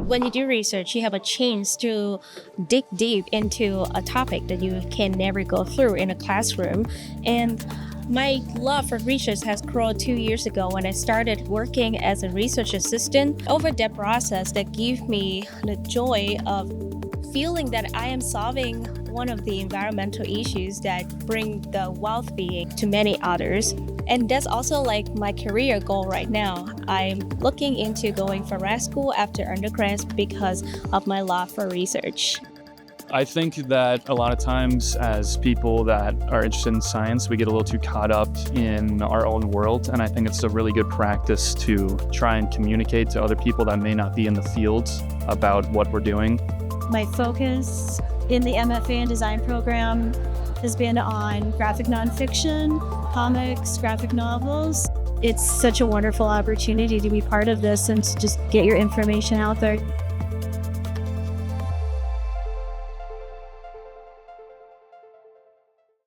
When you do research, you have a chance to dig deep into a topic that you can never go through in a classroom. And my love for research has grown 2 years ago when I started working as a research assistant. Over that process, that gave me the joy of feeling that I am solving one of the environmental issues that bring the wealth being to many others. And that's also like my career goal right now. I'm looking into going for grad school after undergrad because of my love for research. I think that a lot of times as people that are interested in science, we get a little too caught up in our own world. And I think it's a really good practice to try and communicate to other people that may not be in the field about what we're doing. My focus in the MFA in Design program has been on graphic nonfiction, comics, graphic novels. It's such a wonderful opportunity to be part of this and to just get your information out there.